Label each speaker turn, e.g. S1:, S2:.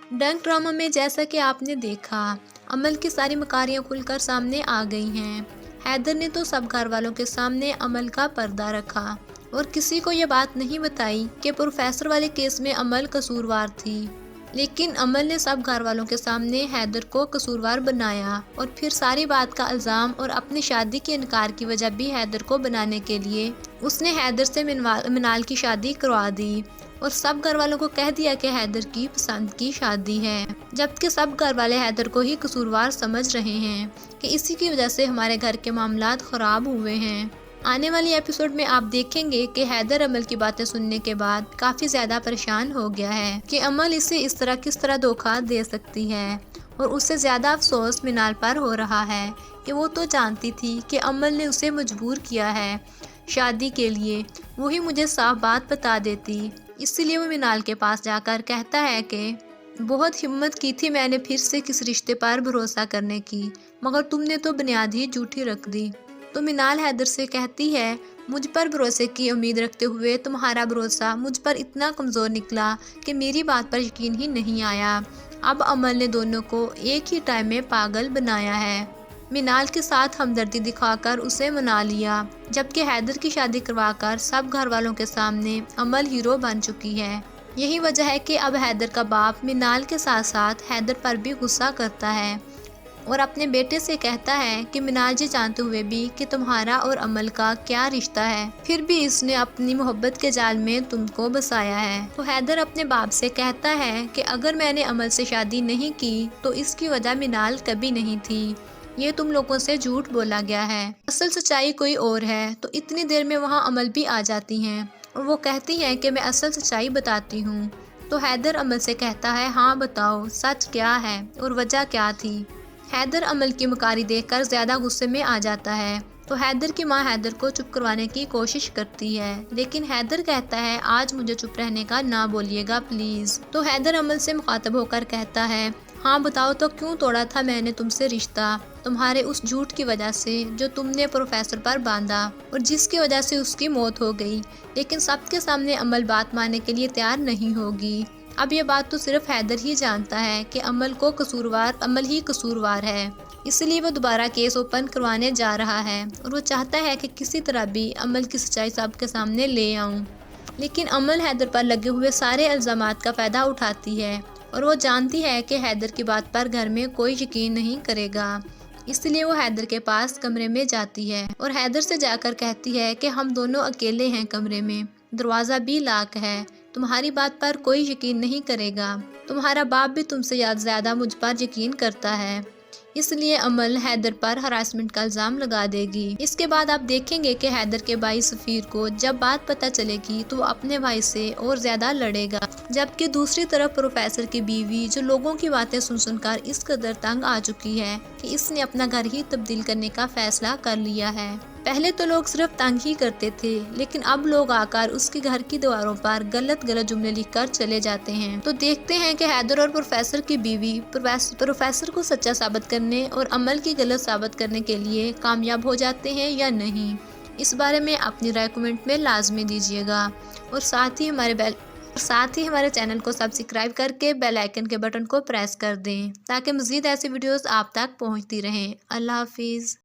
S1: डंक ड्रामा में जैसा कि आपने देखा, अमल की सारी मकारियां खुलकर सामने आ गई हैं। हैदर ने तो सब घर वालों के सामने अमल का पर्दा रखा और किसी को ये बात नहीं बताई कि प्रोफेसर वाले केस में अमल कसूरवार थी। लेकिन अमल ने सब घर वालों के सामने हैदर को कसूरवार बनाया और फिर सारी बात का इल्ज़ाम और अपनी शादी के इनकार की वजह भी हैदर को बनाने के लिए उसने हैदर से मिनाल की शादी करवा दी और सब घर वालों को कह दिया कि हैदर की पसंद की शादी है, जबकि सब घर वाले हैदर को ही कसूरवार समझ रहे हैं कि इसी की वजह से हमारे घर के मामलात ख़राब हुए हैं। आने वाली एपिसोड में आप देखेंगे कि हैदर अमल की बातें सुनने के बाद काफ़ी ज़्यादा परेशान हो गया है कि अमल इसे इस तरह किस तरह धोखा दे सकती है, और उससे ज़्यादा अफसोस मिनाल पर हो रहा है कि वो तो जानती थी कि अमल ने उसे मजबूर किया है शादी के लिए, वही मुझे साफ बात बता देती। इसीलिए वो मिनाल के पास जाकर कहता है कि बहुत हिम्मत की थी मैंने फिर से किस रिश्ते पर भरोसा करने की, मगर तुमने तो बुनियाद ही झूठी रख दी। तो मिनाल हैदर से कहती है, मुझ पर भरोसे की उम्मीद रखते हुए तुम्हारा भरोसा मुझ पर इतना कमज़ोर निकला कि मेरी बात पर यकीन ही नहीं आया। अब अमल ने दोनों को एक ही टाइम में पागल बनाया है। मिनाल के साथ हमदर्दी दिखाकर उसे मना लिया, जबकि हैदर की शादी करवाकर सब घर वालों के सामने अमल हीरो बन चुकी है। यही वजह है कि अब हैदर का बाप मिनाल के साथ साथ हैदर पर भी गुस्सा करता है और अपने बेटे से कहता है कि मिनाल जी जानते हुए भी कि तुम्हारा और अमल का क्या रिश्ता है, फिर भी इसने अपनी मोहब्बत के जाल में तुमको बसाया है। तो हैदर अपने बाप से कहता है कि अगर मैंने अमल से शादी नहीं की तो इसकी वजह मिनाल कभी नहीं थी, ये तुम लोगों से झूठ बोला गया है, असल सच्चाई कोई और है। तो इतनी देर में वहाँ अमल भी आ जाती हैं और वो कहती हैं कि मैं असल सच्चाई बताती हूँ। तो हैदर अमल से कहता है, हाँ बताओ सच क्या है और वजह क्या थी। हैदर अमल की मकारी देखकर ज़्यादा गुस्से में आ जाता है, तो हैदर की माँ हैदर को चुप करवाने की कोशिश करती है, लेकिन हैदर कहता है आज मुझे चुप रहने का ना बोलिएगा प्लीज़। तो हैदर अमल से मुखातब होकर कहता है, हाँ बताओ तो क्यों तोड़ा था मैंने तुमसे रिश्ता, तुम्हारे उस झूठ की वजह से जो तुमने प्रोफेसर पर बांधा और जिसकी वजह से उसकी मौत हो गई। लेकिन सबके सामने अमल बात मानने के लिए तैयार नहीं होगी। अब ये बात तो सिर्फ हैदर ही जानता है कि अमल ही कसूरवार है, इसलिए वो दोबारा केस ओपन करवाने जा रहा है और वो चाहता है कि किसी तरह भी अमल की सच्चाई सबके सामने ले आऊं। लेकिन अमल हैदर पर लगे हुए सारे इल्ज़ामात का फ़ायदा उठाती है और वो जानती है कि हैदर की बात पर घर में कोई यकीन नहीं करेगा, इसलिए वो हैदर के पास कमरे में जाती है और हैदर से जाकर कहती है कि हम दोनों अकेले हैं कमरे में, दरवाज़ा भी लॉक है, तुम्हारी बात पर कोई यकीन नहीं करेगा, तुम्हारा बाप भी तुमसे ज़्यादा मुझ पर यकीन करता है, इसलिए अमल हैदर पर हरासमेंट का इल्ज़ाम लगा देगी। इसके बाद आप देखेंगे कि हैदर के भाई सफ़ीर को जब बात पता चलेगी तो वो अपने भाई से और ज़्यादा लड़ेगा, जबकि दूसरी तरफ प्रोफेसर की बीवी जो लोगों की बातें सुन सुनकर इस कदर तंग आ चुकी है कि इसने अपना घर ही तब्दील करने का फैसला कर लिया है। पहले तो लोग सिर्फ तंग ही करते थे, लेकिन अब लोग आकर उसके घर की दीवारों पर गलत गलत जुमले लिखकर चले जाते हैं। तो देखते हैं कि हैदर और प्रोफेसर की बीवी प्रोफेसर को सच्चा साबित करने और अमल की गलत साबित करने के लिए कामयाब हो जाते हैं या नहीं। इस बारे में अपनी राय कमेंट में लाजमी दीजिएगा और साथ ही हमारे चैनल को सब्सक्राइब करके बेल आइकन के बटन को प्रेस कर दें ताकि मज़ीद ऐसी वीडियोस आप तक पहुंचती रहें। अल्लाह हाफिज़।